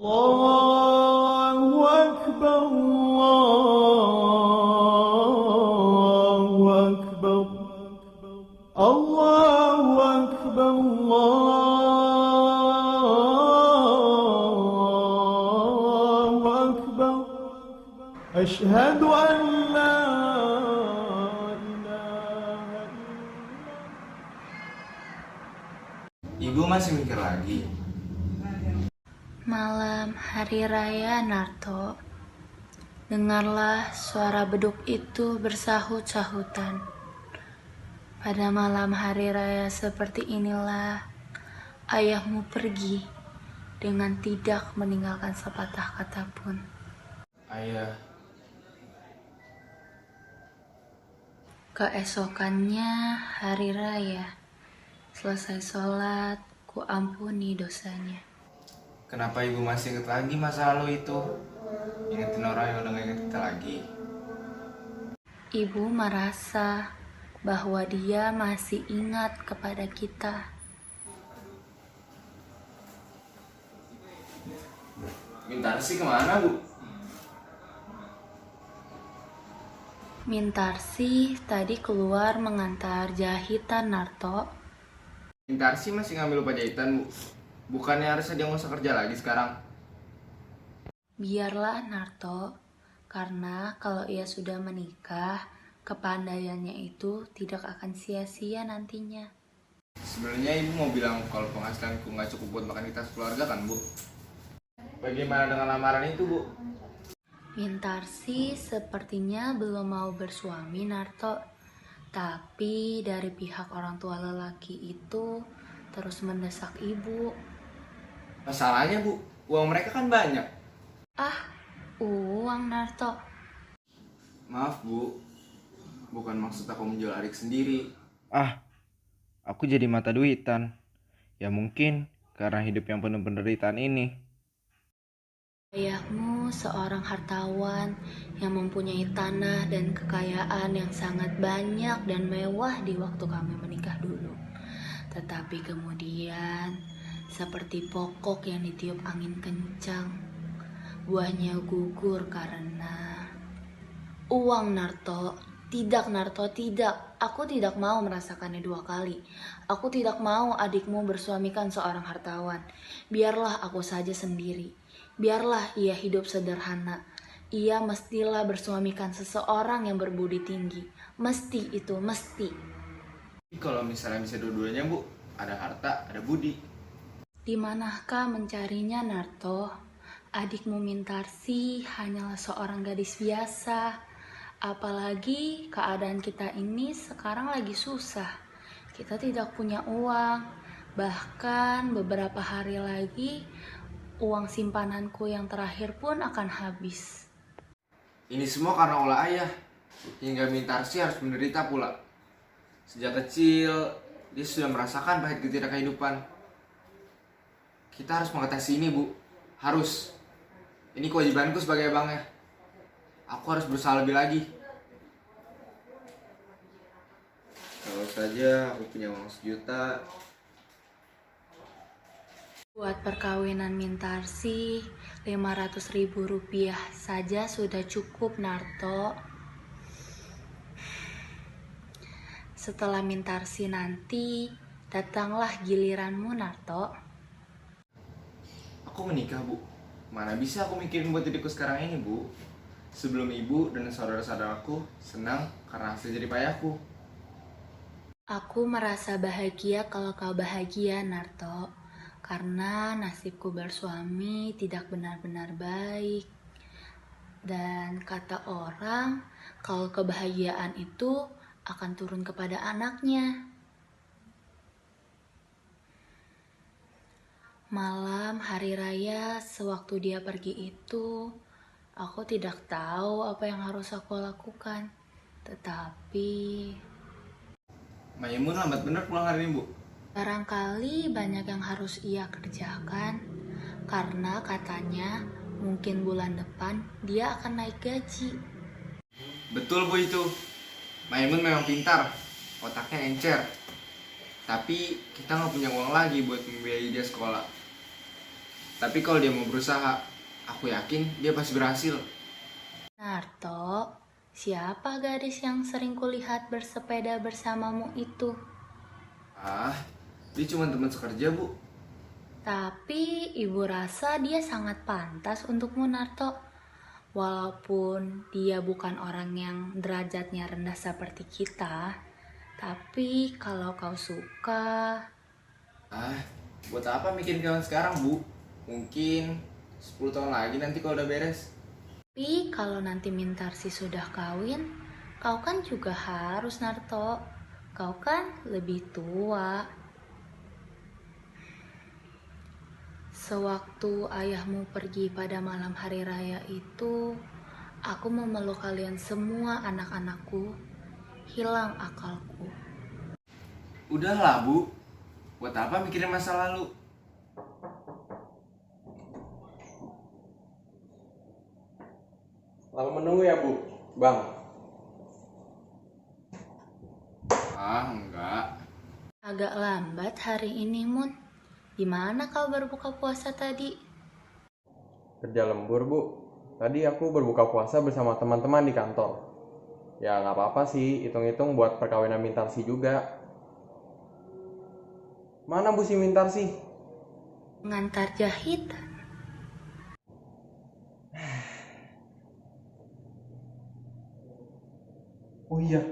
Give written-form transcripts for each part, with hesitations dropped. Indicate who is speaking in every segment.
Speaker 1: الله أكبر الله أكبر الله أكبر الله أكبر أشهد أن لا إله
Speaker 2: Ibu masih mikir lagi.
Speaker 3: Malam hari raya Narto, dengarlah suara beduk itu bersahut-sahutan. Pada malam hari raya seperti inilah ayahmu pergi dengan tidak meninggalkan sepatah kata pun.
Speaker 2: Ayah,
Speaker 3: Keesokannya hari raya, selesai sholat, ku ampuni dosanya.
Speaker 2: kenapa ibu masih ingat lagi masa lalu itu? Ingetin orang yang udah gak inget kita lagi.
Speaker 3: Ibu merasa bahwa dia masih ingat kepada kita.
Speaker 2: Mintarsi kemana, Bu?
Speaker 3: Mintarsi tadi keluar mengantar jahitan Narto.
Speaker 2: Mintarsi masih ngambil upah jahitan, Bu. Bukannya harusnya dia nggak usah kerja lagi sekarang?
Speaker 3: Biarlah Narto, karena kalau ia sudah menikah, kepandaiannya itu tidak akan sia-sia nantinya.
Speaker 2: Sebenarnya ibu mau bilang kalau penghasilanku nggak cukup buat makan kita sekeluarga kan, Bu? Bagaimana dengan lamaran itu, Bu?
Speaker 3: Mintarsi sepertinya belum mau bersuami Narto, tapi dari pihak orang tua lelaki itu terus mendesak ibu.
Speaker 2: Masalahnya, Bu, uang mereka kan banyak.
Speaker 3: Ah, uang Narto.
Speaker 2: Maaf, Bu. Bukan maksud aku menjual adik sendiri.
Speaker 4: Aku jadi mata duitan. Ya mungkin karena hidup yang penuh penderitaan ini.
Speaker 3: Ayahmu seorang hartawan yang mempunyai tanah dan kekayaan yang sangat banyak dan mewah di waktu kami menikah dulu. Tetapi kemudian, seperti pokok yang ditiup angin kencang, buahnya gugur karena uang Narto. Tidak Narto, tidak. Aku tidak mau merasakannya dua kali. Aku tidak mau adikmu bersuamikan seorang hartawan. Biarlah aku saja sendiri. Biarlah ia hidup sederhana. Ia mestilah bersuamikan seseorang yang berbudi tinggi. Mesti itu, mesti.
Speaker 2: Kalau misalnya bisa dua-duanya, Bu, ada harta, ada budi.
Speaker 3: Di manakah mencarinya Narto? Adikmu Mintarsi hanyalah seorang gadis biasa. Apalagi keadaan kita ini sekarang lagi susah. Kita tidak punya uang. Bahkan beberapa hari lagi uang simpananku yang terakhir pun akan habis.
Speaker 2: Ini semua karena ulah ayah. Hingga Mintarsi harus menderita pula. Sejak kecil, dia sudah merasakan pahit getiran kehidupan. Kita harus mengatasi ini, Bu. Harus. Ini kewajibanku sebagai abangnya. Aku harus berusaha lebih lagi. Kalau saja aku punya uang 1 juta.
Speaker 3: Buat perkawinan Mintarsi, 500.000 rupiah saja sudah cukup Narto. Setelah Mintarsi nanti, datanglah giliranmu Narto.
Speaker 2: Aku menikah, Bu. Mana bisa aku mikirin buat diriku sekarang ini, Bu. Sebelum ibu dan saudara-saudaraku senang karena hasil jerih payahku.
Speaker 3: Aku merasa bahagia kalau kau bahagia Narto. Karena nasibku bersuami tidak benar-benar baik. Dan kata orang, kalau kebahagiaan itu akan turun kepada anaknya. Malam hari raya sewaktu dia pergi itu, aku tidak tahu apa yang harus aku lakukan. Tetapi
Speaker 2: Maimun lambat bener pulang hari ini, Bu.
Speaker 3: barangkali banyak yang harus ia kerjakan. Karena katanya mungkin bulan depan dia akan naik gaji.
Speaker 2: Betul, Bu, itu. Maimun memang pintar. Otaknya encer. Tapi kita nggak punya uang lagi buat membiayai dia sekolah. Tapi kalau dia mau berusaha, aku yakin dia pasti berhasil.
Speaker 3: Narto, siapa gadis yang sering kulihat bersepeda bersamamu itu?
Speaker 2: Ah, dia cuma teman sekerja, Bu.
Speaker 3: Tapi ibu rasa dia sangat pantas untukmu, Narto. Walaupun dia bukan orang yang derajatnya rendah seperti kita, tapi kalau kau suka,
Speaker 2: Ah, buat apa mikirin kawan sekarang, Bu? Mungkin 10 tahun lagi nanti kalau udah beres.
Speaker 3: tapi kalau nanti Mintarsi sudah kawin, kau kan juga harus, Narto. Kau kan lebih tua. Sewaktu ayahmu pergi pada malam hari raya itu, aku memeluk kalian semua anak-anakku. Hilang akalku.
Speaker 2: Udahlah, Bu. Buat apa mikirin masa lalu?
Speaker 5: Lama menunggu ya, Bu? Bang,
Speaker 2: Ah, enggak.
Speaker 3: Agak lambat hari ini, Mun. Di mana kau berbuka puasa tadi?
Speaker 5: kerja lembur, Bu. Tadi aku berbuka puasa bersama teman-teman di kantor. Ya nggak apa-apa sih, hitung-hitung buat perkawinan Mintarsi juga. Mana Bu si Mintarsi?
Speaker 3: Mengantar jahit.
Speaker 5: Oh iya,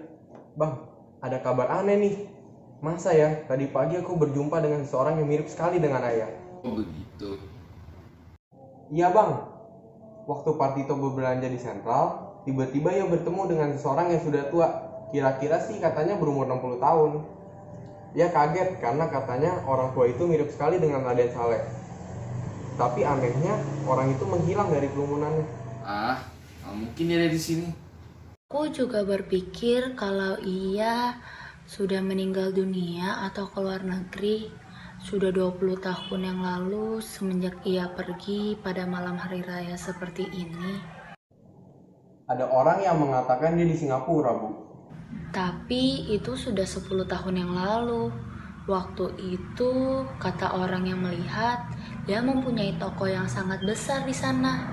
Speaker 5: Bang, ada kabar aneh nih. Masa ya, tadi pagi aku berjumpa dengan seseorang yang mirip sekali dengan ayah.
Speaker 2: Oh, begitu.
Speaker 5: Iya, Bang. Waktu Partito berbelanja di Sentral, tiba-tiba ia bertemu dengan seseorang yang sudah tua. Kira-kira sih katanya berumur 60 tahun. Ia kaget karena katanya orang tua itu mirip sekali dengan Raden Saleh. Tapi anehnya, orang itu menghilang dari kerumunannya.
Speaker 2: Ah, nggak mungkin dia ada di sini.
Speaker 3: Aku juga berpikir kalau ia sudah meninggal dunia atau keluar negeri sudah 20 tahun yang lalu semenjak ia pergi pada malam hari raya seperti ini.
Speaker 5: Ada orang yang mengatakan dia di Singapura, Bu.
Speaker 3: Tapi itu sudah 10 tahun yang lalu. Waktu itu kata orang yang melihat dia mempunyai toko yang sangat besar di sana.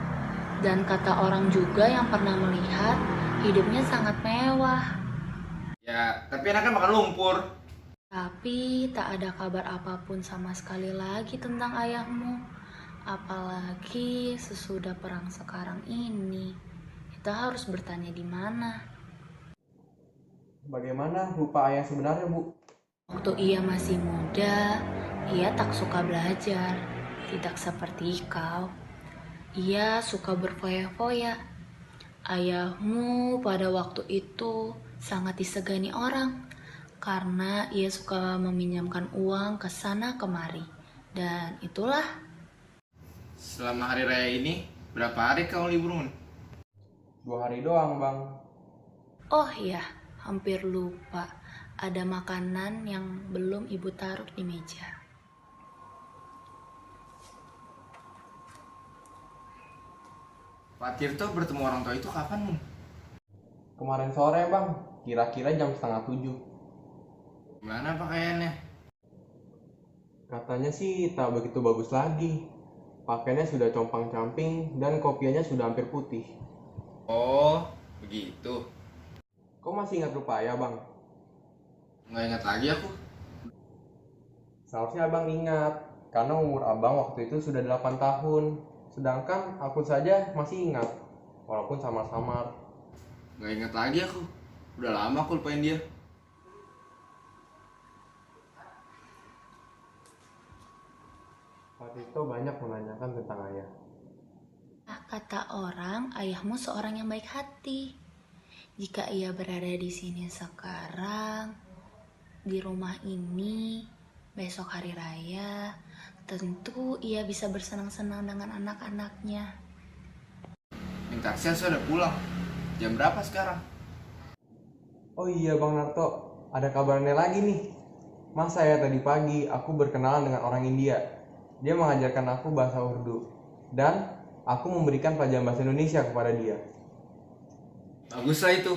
Speaker 3: Dan kata orang juga yang pernah melihat hidupnya sangat mewah.
Speaker 2: Ya, tapi enak kan makan lumpur.
Speaker 3: Tapi tak ada kabar apapun sama sekali lagi tentang ayahmu. Apalagi sesudah perang sekarang ini. Kita harus bertanya di mana.
Speaker 5: Bagaimana rupa ayah sebenarnya, Bu?
Speaker 3: Waktu ia masih muda, ia tak suka belajar. Tidak seperti kau. Ia suka berfoya-foya. Ayahmu pada waktu itu sangat disegani orang karena ia suka meminjamkan uang ke sana kemari. Dan itulah.
Speaker 2: Selama hari raya ini, berapa hari kau libur, Mun?
Speaker 5: 2 hari doang, Bang.
Speaker 3: Oh iya, hampir lupa. Ada makanan yang belum ibu taruh di meja.
Speaker 2: Pak Tirto bertemu orang tua itu kapan, Mun?
Speaker 5: Kemarin sore, Bang. Kira-kira jam 6:30.
Speaker 2: Gimana pakaiannya?
Speaker 5: Katanya sih tak begitu bagus lagi. Pakaiannya sudah compang-camping dan kopiannya sudah hampir putih.
Speaker 2: Oh, begitu.
Speaker 5: Kok masih ingat rupa ayah, Bang?
Speaker 2: Nggak ingat lagi aku.
Speaker 5: Seharusnya Abang ingat, karena umur Abang waktu itu sudah 8 tahun. Sedangkan aku saja masih ingat, walaupun samar-samar.
Speaker 2: Nggak ingat lagi aku. Udah lama aku lupain dia.
Speaker 5: Pak Tito banyak menanyakan tentang ayah.
Speaker 3: Kata orang, ayahmu seorang yang baik hati. Jika ia berada di sini sekarang, di rumah ini, besok hari raya, tentu ia bisa bersenang-senang dengan anak-anaknya.
Speaker 2: Mintarsi sudah pulang. Jam berapa sekarang?
Speaker 5: Oh iya Bang Narto, ada kabarnya lagi nih. Masa ya tadi pagi aku berkenalan dengan orang India. Dia mengajarkan aku bahasa Urdu. Dan aku memberikan pelajaran bahasa Indonesia kepada dia.
Speaker 2: Baguslah itu.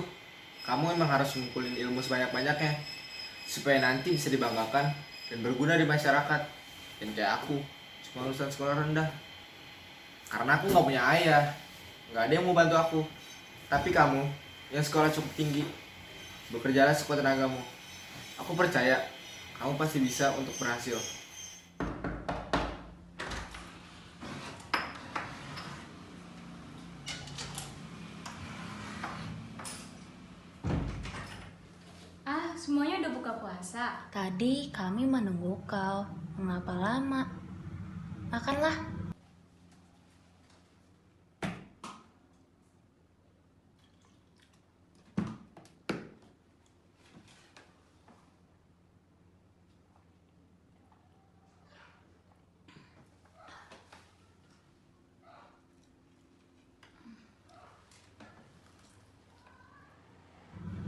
Speaker 2: Kamu emang harus ngumpulin ilmu sebanyak-banyaknya. Supaya nanti bisa dibanggakan dan berguna di masyarakat. Dan kayak aku, cuma lulusan sekolah rendah. Karena aku nggak punya ayah, nggak ada yang mau bantu aku. Tapi kamu yang sekolah cukup tinggi, bekerjalah sekuat tenagamu. Aku percaya kamu pasti bisa untuk berhasil.
Speaker 6: Ah, semuanya udah buka puasa.
Speaker 3: Tadi kami menunggu kau. Mengapa lama? Makanlah.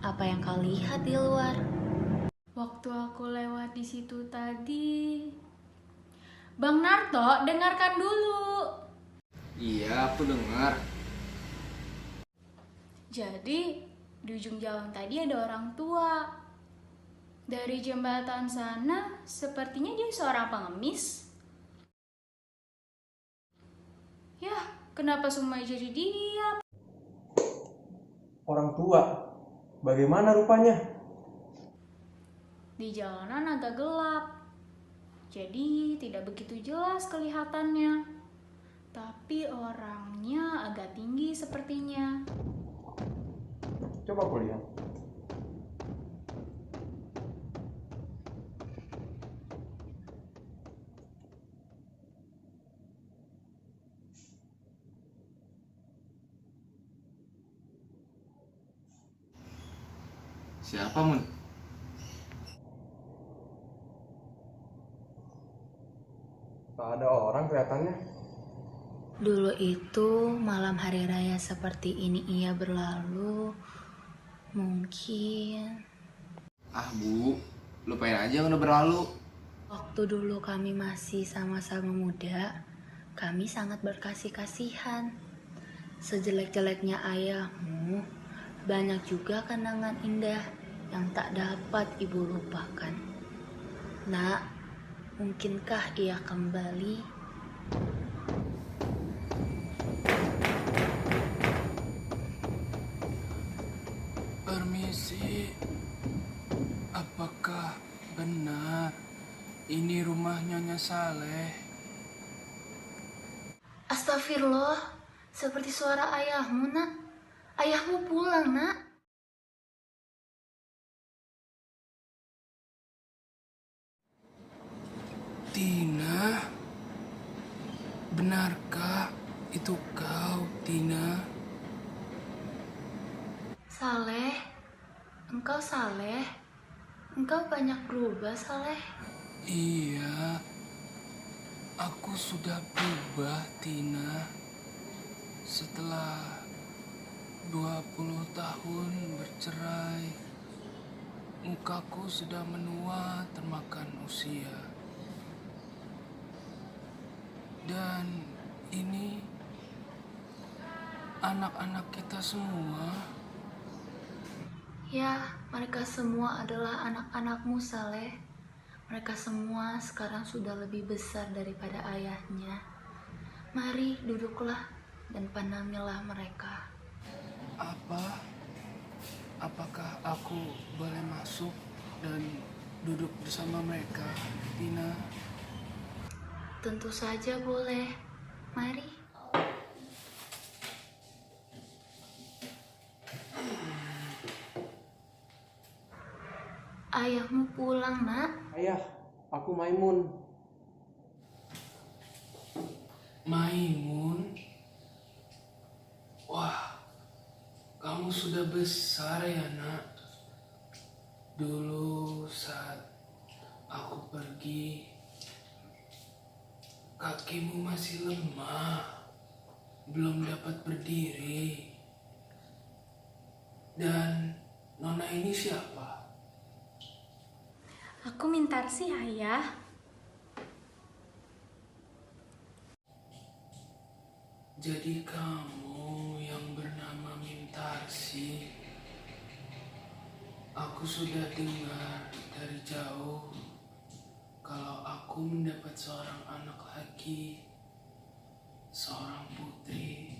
Speaker 3: Apa yang kau lihat di luar?
Speaker 6: Waktu aku lewat di situ tadi, Bang Narto, dengarkan dulu.
Speaker 2: Iya, aku dengar.
Speaker 6: Jadi, di ujung jalan tadi ada orang tua. Dari jembatan sana, sepertinya dia seorang pengemis. Yah, kenapa semua jadi diam?
Speaker 5: Orang tua? Bagaimana rupanya?
Speaker 6: Di jalanan agak gelap, jadi tidak begitu jelas kelihatannya. Tapi orangnya agak tinggi sepertinya.
Speaker 5: Coba aku lihat.
Speaker 2: Siapa, Mun?
Speaker 5: Tak ada orang kelihatannya.
Speaker 3: Dulu itu malam hari raya seperti ini ia berlalu. Mungkin
Speaker 2: Ah, Bu, lupain aja yang udah berlalu.
Speaker 3: waktu dulu kami masih sama-sama muda, kami sangat berkasih-kasihan. Sejelek-jeleknya ayahmu, banyak juga kenangan indah yang tak dapat ibu lupakan. Nak, mungkinkah ia kembali?
Speaker 7: Permisi, apakah benar ini rumah Nyonya Saleh?
Speaker 3: Astagfirullah, seperti suara ayahmu, nak. Ayahmu pulang, nak.
Speaker 7: Tina, benarkah itu kau, Tina?
Speaker 3: Saleh, engkau Saleh. Engkau banyak berubah, Saleh.
Speaker 7: Iya, aku sudah berubah, Tina. Setelah 20 tahun bercerai, mukaku sudah menua termakan usia. Dan ini anak-anak kita semua.
Speaker 3: Ya, mereka semua adalah anak-anakmu, Saleh. Mereka semua sekarang sudah lebih besar daripada ayahnya. Mari duduklah dan pandanglah mereka.
Speaker 7: Apakah aku boleh masuk dan duduk bersama mereka, Tina?
Speaker 3: Tentu saja boleh. Mari. Ayahmu pulang, nak.
Speaker 5: Ayah, aku Maimun.
Speaker 7: Maimun? Wah, kamu sudah besar ya, nak. Dulu saat aku pergi, kakimu masih lemah, belum dapat berdiri. Dan Nona ini siapa?
Speaker 6: Aku Mintarsi, ayah.
Speaker 7: Jadi kamu yang bernama Mintarsi. Aku sudah dengar dari jauh kalau aku mendapat seorang anak lagi. seorang putri.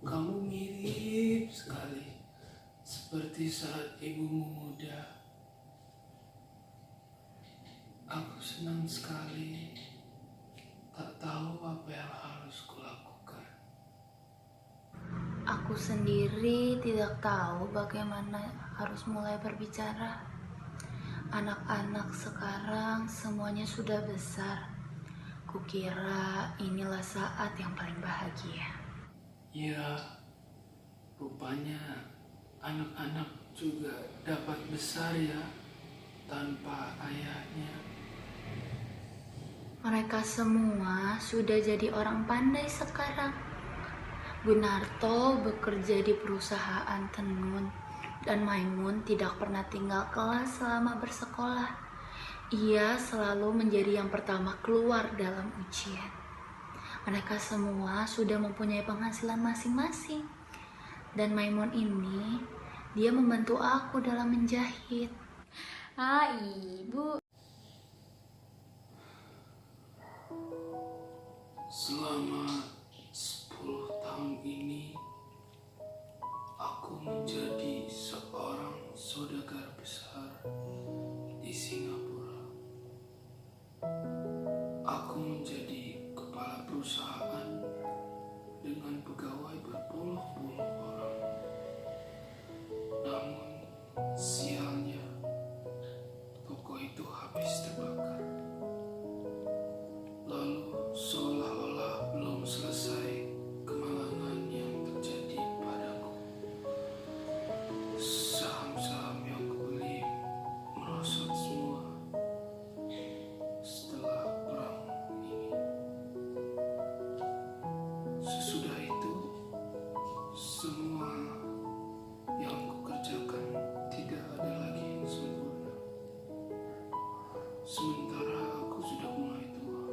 Speaker 7: Kamu mirip sekali seperti saat ibumu muda. Aku senang sekali, tak tahu apa yang harus kulakukan.
Speaker 3: Aku sendiri tidak tahu bagaimana harus mulai berbicara. Anak-anak sekarang semuanya sudah besar. Kukira inilah saat yang paling bahagia.
Speaker 7: Ya, rupanya anak-anak juga dapat besar ya, tanpa ayahnya.
Speaker 3: Mereka semua sudah jadi orang pandai sekarang. Gunarto bekerja di perusahaan tenun dan Maimun tidak pernah tinggal kelas selama bersekolah. Ia selalu menjadi yang pertama keluar dalam ujian. Mereka semua sudah mempunyai penghasilan masing-masing. Dan Maimun ini, dia membantu aku dalam menjahit.
Speaker 6: Ah, ibu.
Speaker 7: Selama 10 tahun ini, aku menjadi seorang saudagar besar di Singapura. Aku menjadi kepala perusahaan dengan pegawai berpuluh-puluh orang. Namun, sialnya, toko itu habis terbakar. Lalu, seolah-olah belum selesai kemalangan yang terjadi padaku. Saham-saham yang kubeli merosot semua setelah perang ini. Sesudah itu, semua yang kukerjakan tidak ada lagi yang sempurna. Sementara aku sudah mulai tua.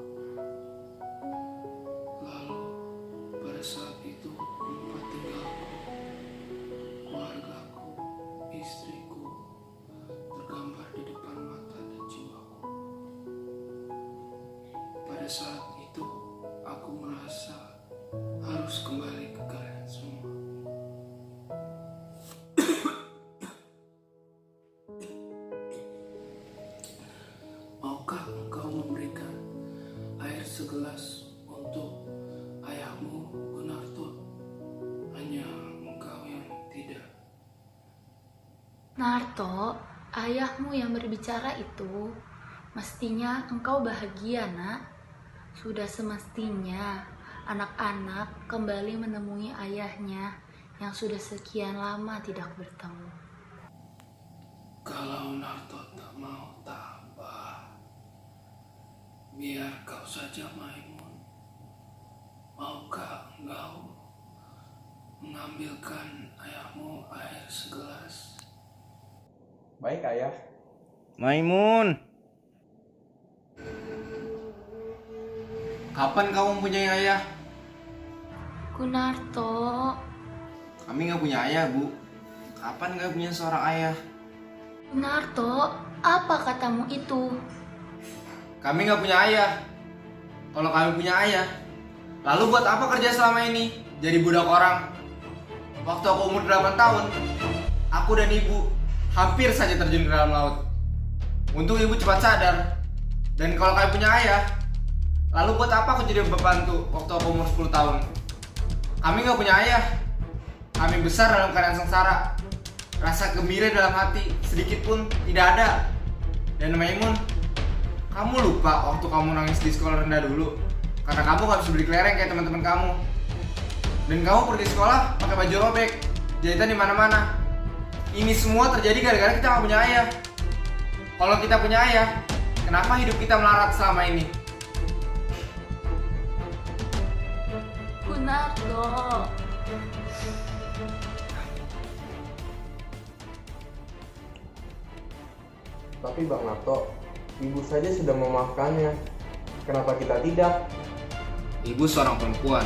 Speaker 7: Lalu, pada saat itu, tempat tinggalku, keluargaku, istriku, tergambar di depan mata dan jiwaku. Pada saat itu, aku merasa harus kembali ke kalian semua. Maukah engkau memberikan air segelas untuk ayahmu, Gunarto? Hanya engkau yang tidak.
Speaker 3: Narto, ayahmu yang berbicara itu, mestinya engkau bahagia, nak. Sudah semestinya anak-anak kembali menemui ayahnya yang sudah sekian lama tidak bertemu.
Speaker 7: Kalau Narto tak mau, tak apa. Biar kau saja, Maimun. Maukah engkau mengambilkan ayahmu air segelas?
Speaker 5: Baik, Ayah.
Speaker 4: Maimun,
Speaker 2: Kapan kamu mempunyai ayah?
Speaker 3: Gunarto,
Speaker 2: Kami nggak punya ayah, Bu. Kapan nggak punya seorang ayah?
Speaker 3: Gunarto, apa katamu itu?
Speaker 2: Kami nggak punya ayah. Kalau kami punya ayah, lalu buat apa kerja selama ini? Jadi budak orang. Waktu aku umur 8 tahun, aku dan ibu hampir saja terjun ke dalam laut. Untung ibu cepat sadar. Dan kalau kami punya ayah, lalu buat apa aku jadi pembantu waktu aku umur 10 tahun? Kami nggak punya ayah. Kami besar dalam keadaan sengsara. Rasa gembira dalam hati sedikit pun tidak ada. Dan Maimun, kamu lupa waktu kamu nangis di sekolah rendah dulu karena kamu gak bisa beli kelereng kayak teman-teman kamu. Dan kamu pergi sekolah pakai baju robek, jahitan di mana-mana. Ini semua terjadi gara-gara kita gak punya ayah. Kalau kita punya ayah, kenapa hidup kita melarat selama ini?
Speaker 3: Gunarto,
Speaker 5: Tapi Bang Narto, ibu saja sudah memaafkannya. Kenapa kita tidak?
Speaker 2: Ibu seorang perempuan.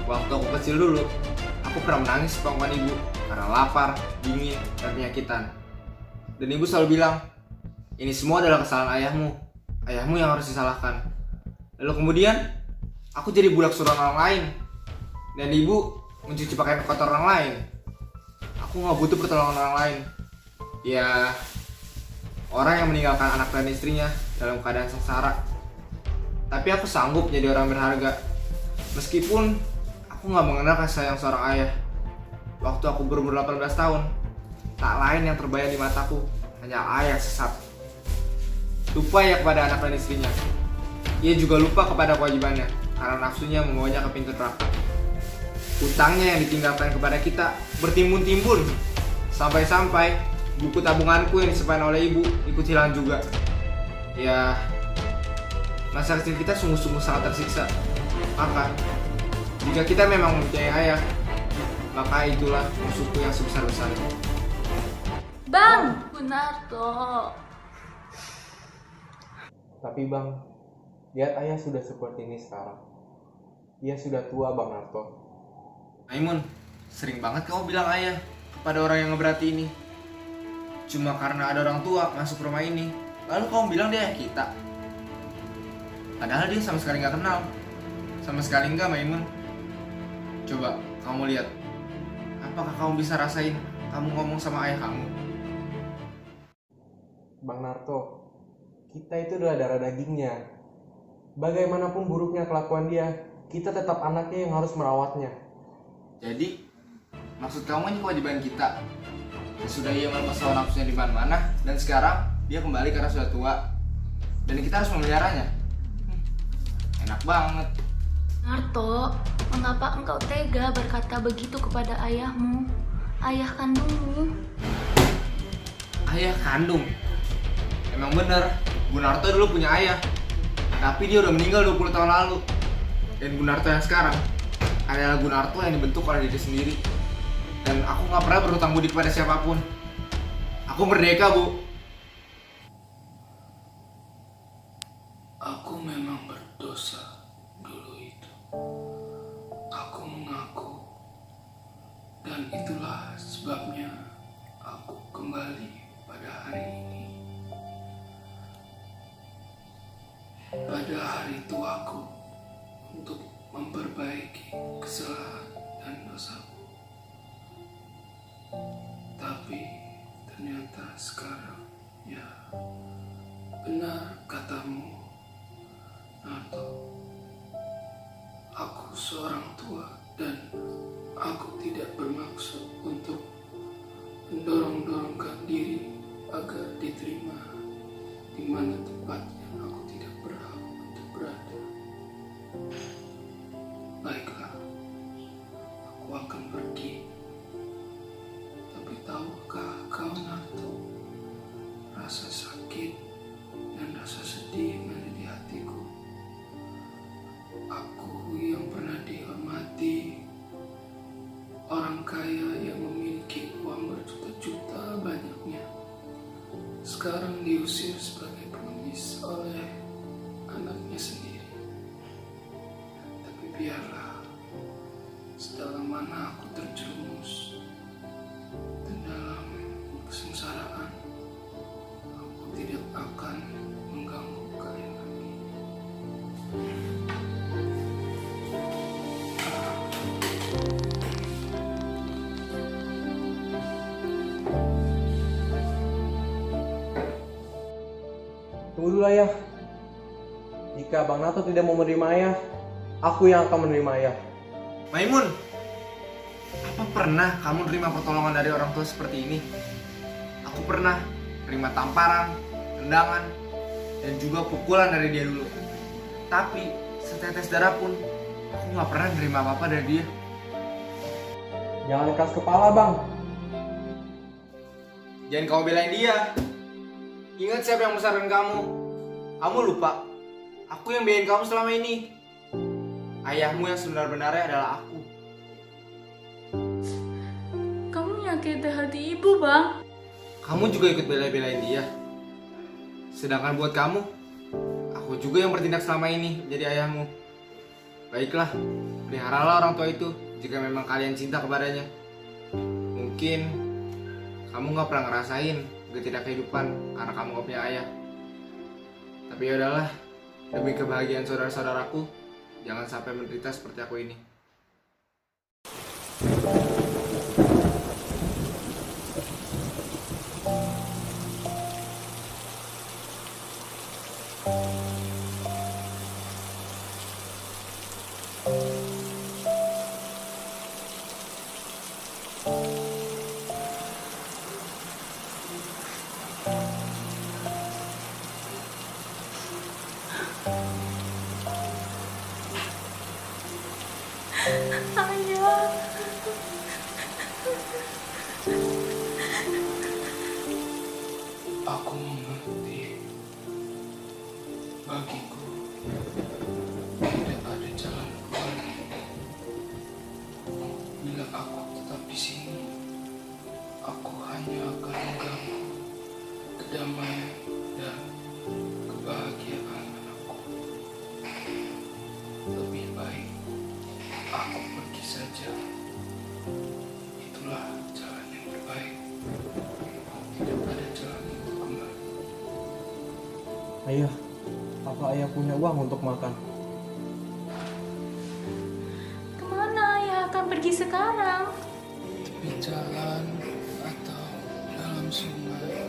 Speaker 2: Waktu aku kecil dulu, aku pernah menangis di pangkuan ibu karena lapar, dingin, dan penyakitan. Dan ibu selalu bilang, ini semua adalah kesalahan ayahmu. Ayahmu yang harus disalahkan. Lalu kemudian, aku jadi budak suruhan orang lain. Dan ibu mencuci pakaian kotor orang lain. Aku nggak butuh pertolongan orang lain. Ya, orang yang meninggalkan anak dan istrinya dalam keadaan sengsara. Tapi aku sanggup jadi orang berharga. Meskipun aku nggak mengenal kasih sayang seorang ayah. Waktu aku berumur 18 tahun, tak lain yang terbayang di mataku hanya ayah sesat. Lupa ya kepada anak dan istrinya. Ia juga lupa kepada kewajibannya karena nafsunya membawanya ke pintu neraka. Utangnya yang ditinggalkan kepada kita bertimbun-timbun. Sampai-sampai buku tabunganku yang disimpan oleh ibu ikut hilang juga. Ya, masa kecil kita sungguh-sungguh sangat tersiksa. Maka, jika kita memang mempunyai ayah, maka itulah musuhku yang sebesar-besarnya.
Speaker 6: Bang!
Speaker 3: Bu Narto.
Speaker 5: Tapi Bang, lihat ayah sudah seperti ini sekarang. Ia sudah tua Bang Narto.
Speaker 2: Maimun, sering banget kamu bilang ayah kepada orang yang ngeberati ini. Cuma karena ada orang tua masuk rumah ini, lalu kamu bilang dia ayah kita. Padahal dia sama sekali nggak kenal. Sama sekali nggak, Maimun. Coba kamu lihat, apakah kamu bisa rasain kamu ngomong sama ayah kamu?
Speaker 5: Bang Narto, kita itu adalah darah dagingnya. Bagaimanapun buruknya kelakuan dia, kita tetap anaknya yang harus merawatnya.
Speaker 2: Jadi, maksud kamu ini kewajiban kita. Sesudah ia melepas hawa nafsunya di mana-mana, dan sekarang dia kembali karena sudah tua. Dan kita harus memeliharanya. Enak banget.
Speaker 3: Narto, mengapa engkau tega berkata begitu kepada ayahmu, ayah kandungmu?
Speaker 2: Ayah kandung? Emang bener, Bu Narto dulu punya ayah. Tapi dia udah meninggal 20 tahun lalu. Dan Bu Narto yang sekarang adalah Bu Narto yang dibentuk oleh diri sendiri. Dan aku gak pernah berhutang budi kepada siapapun. Aku merdeka, Bu.
Speaker 7: Aku memang berdosa dulu itu. Aku mengaku. Dan itulah sebabnya aku kembali pada hari ini. Pada hari tuaku untuk memperbaiki kesalahan dan dosaku. Tapi ternyata sekarang, ya, benar katamu, Narto. Aku seorang tua dan aku tidak bermaksud untuk mendorong-dorongkan diri agar diterima di mana tempat yang aku tidak berhak untuk berada. Baiklah, aku akan pergi. Tapi tahukah kau, Narto, rasa sakit dan rasa sedih yang ada di hatiku. Aku yang pernah dihormati, orang kaya yang memiliki uang berjuta-juta banyaknya, sekarang diusir sebagai pengemis oleh anaknya sendiri. Tapi biarlah, sedalam mana aku terjerumus dan dalam kesengsaraan, aku tidak akan mengganggu kalian lagi.
Speaker 5: Tunggu dulu ayah. Jika Bang Narto tidak mau menerima ayah, aku yang akan menerima ayah.
Speaker 2: Maimun, apa pernah kamu terima pertolongan dari orang tua seperti ini? Aku pernah terima tamparan, tendangan, dan juga pukulan dari dia dulu. Tapi setetes darah pun aku gak pernah nerima apa-apa dari dia.
Speaker 5: Jangan keras kepala Bang.
Speaker 2: Jangan kamu belain dia. Ingat siapa yang membesarkan kamu. Kamu lupa, aku yang biayain kamu selama ini. Ayahmu yang sebenar-benarnya adalah aku.
Speaker 6: Kamu menyakiti hati ibu, Bang.
Speaker 2: Kamu juga ikut bela-belain dia. Sedangkan buat kamu, aku juga yang bertindak selama ini jadi ayahmu. Baiklah, peliharalah orang tua itu jika memang kalian cinta kepadanya. Mungkin kamu gak pernah ngerasain getirak kehidupan karena kamu gak punya ayah. Tapi yaudahlah, demi kebahagiaan saudara-saudaraku, jangan sampai menderita seperti aku ini.
Speaker 6: Ayah.
Speaker 7: Aku mengerti. Bagiku tidak ada jalan keluar. Bila aku tetap di sini, aku hanya akan mengganggu kedamaian dan kebahagiaan anakku. Lebih baik aku pergi saja. Itulah jalan yang terbaik. Tidak ada jalan untuk kembali.
Speaker 5: Ayah, apa ayah punya uang untuk makan?
Speaker 6: Kemana ayah akan pergi sekarang?
Speaker 7: Tepi jalan atau dalam sungai.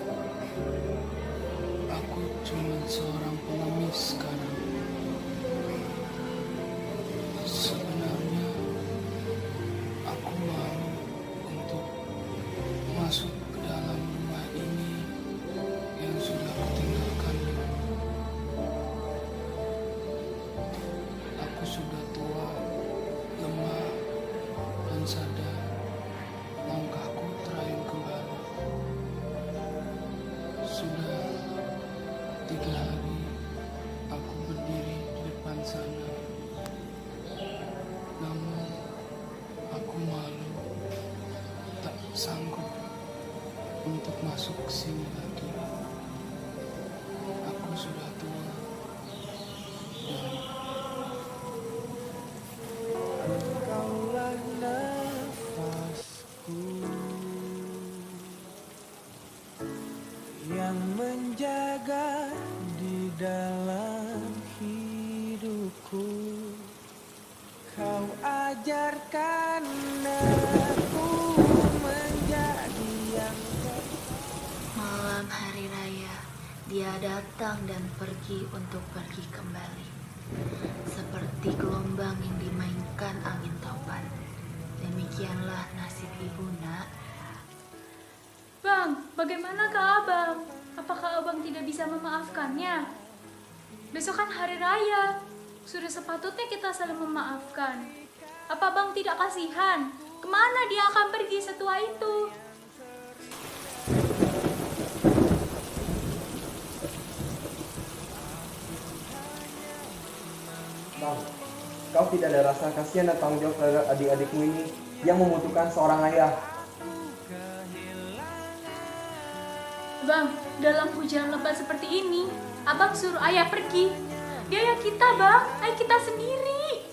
Speaker 7: Aku cuma seorang pengemis sekarang. Sebenarnya aku malu untuk masuk ke dalam rumah ini yang sudah aku tinggalkan. Aku sudah tua, lemah, dan sadar langkahku terayun kembali. Sudah 3 hari aku berdiri di depan sana. Namun aku malu, tak sanggup untuk masuk ke sini lagi. Aku sudah tua dan
Speaker 1: Kaulah nafasku yang menjaga di dalam hidupku. Kau ajarkan aku menjadi yang
Speaker 3: Malam hari raya, dia datang dan pergi untuk pergi kembali. Seperti gelombang yang dimainkan angin topan. Demikianlah nasib ibu, nak.
Speaker 6: Bang, bagaimanakah abang? Apakah abang tidak bisa memaafkannya? Besok kan hari raya. Sudah sepatutnya kita saling memaafkan. Apa bang tidak kasihan? Kemana dia akan pergi setua itu?
Speaker 5: Bang, kau tidak ada rasa kasihan dan tanggung jawab terhadap adik-adikmu ini yang membutuhkan seorang ayah.
Speaker 6: Bang, dalam hujan lebat seperti ini, abang suruh ayah pergi. Dia ayah kita bang, ayah kita sendiri.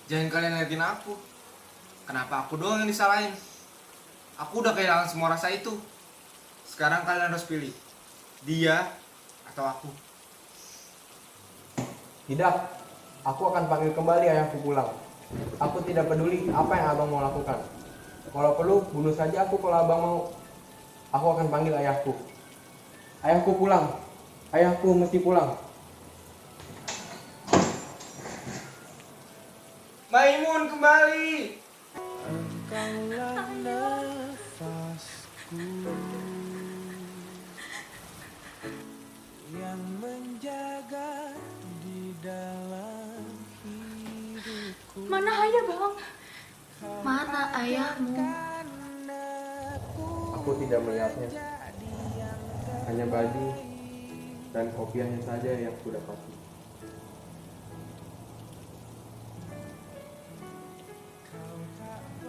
Speaker 2: Jangan kalian ngeliatin aku. Kenapa aku doang yang disalahin? Aku udah kehilangan semua rasa itu. Sekarang kalian harus pilih, dia atau aku.
Speaker 5: Tidak, aku akan panggil kembali ayahku pulang. Aku tidak peduli apa yang abang mau lakukan. Kalau perlu, bunuh saja aku kalau abang mau. Aku akan panggil ayahku. Ayahku pulang. Ayahku mesti pulang.
Speaker 2: Maimun kembali.
Speaker 1: Engkaulah nafasku yang menjaga di dalam hidupku.
Speaker 6: Mana ayah bang?
Speaker 3: Mana ayahmu?
Speaker 5: Aku tidak melihatnya. Hanya baju dan kopiahnya saja yang aku dapati.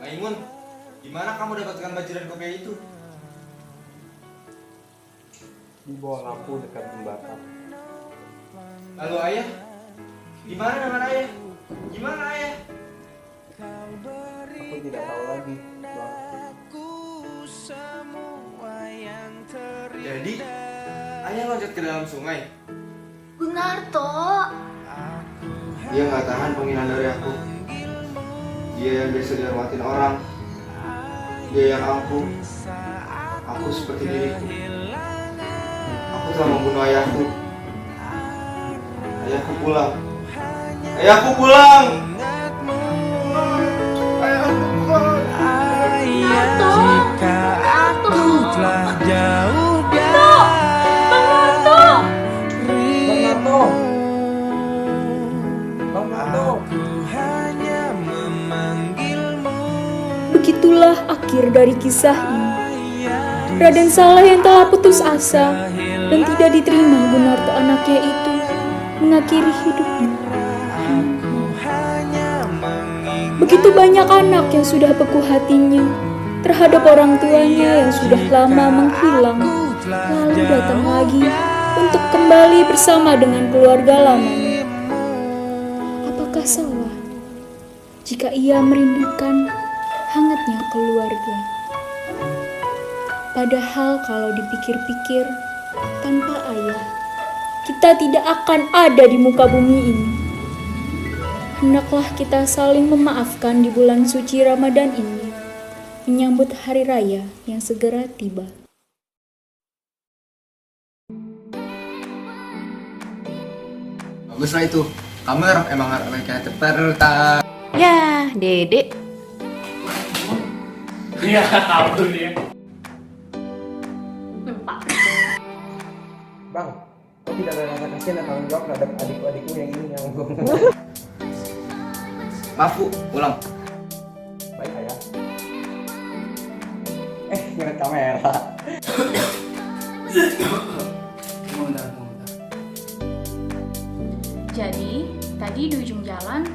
Speaker 2: Maimun, di mana kamu dapatkan baju dan kopiah itu?
Speaker 5: Di bawah lampu dekat jembatan.
Speaker 2: Lalu ayah? Di mana dengan ayah? Gimana ayah?
Speaker 5: Aku tidak tahu lagi, Bang.
Speaker 2: Jadi, ayah loncat ke dalam sungai.
Speaker 3: Benar, Tok.
Speaker 2: Dia nggak tahan penghinaan dari aku. Dia yang biasa dihormatin orang. Dia yang ampuh. Aku seperti diriku. Aku telah membunuh ayahku. Ayahku pulang. Ayahku pulang. Ayahku pulang.
Speaker 1: Ayah, jika aku telah jauh darimu, aku hanya memanggilmu.
Speaker 8: Begitulah akhir dari kisah ini. Raden Saleh yang telah putus asa dan tidak diterima Gunarto anaknya itu mengakhiri hidupnya. Begitu banyak anak yang sudah beku hatinya terhadap orang tuanya yang sudah lama menghilang, lalu datang lagi untuk kembali bersama dengan keluarga lamanya. Apakah salah jika ia merindukan hangatnya keluarga? Padahal kalau dipikir-pikir, tanpa ayah, kita tidak akan ada di muka bumi ini. Hendaklah kita saling memaafkan di bulan suci Ramadan ini, menyambut hari raya yang segera tiba.
Speaker 2: Bagus lah itu. Kamu emang kayak terta.
Speaker 3: Ya, Dede.
Speaker 9: Iya, tahu dia.
Speaker 5: Bang, kok tidak ada rasa kasihan dan tanggung jawab terhadap adik-adikmu yang ini yang
Speaker 2: Maaf Bu, ulang.
Speaker 5: baik ayah. Ngeliat kamera.
Speaker 6: Jadi, tadi di ujung jalan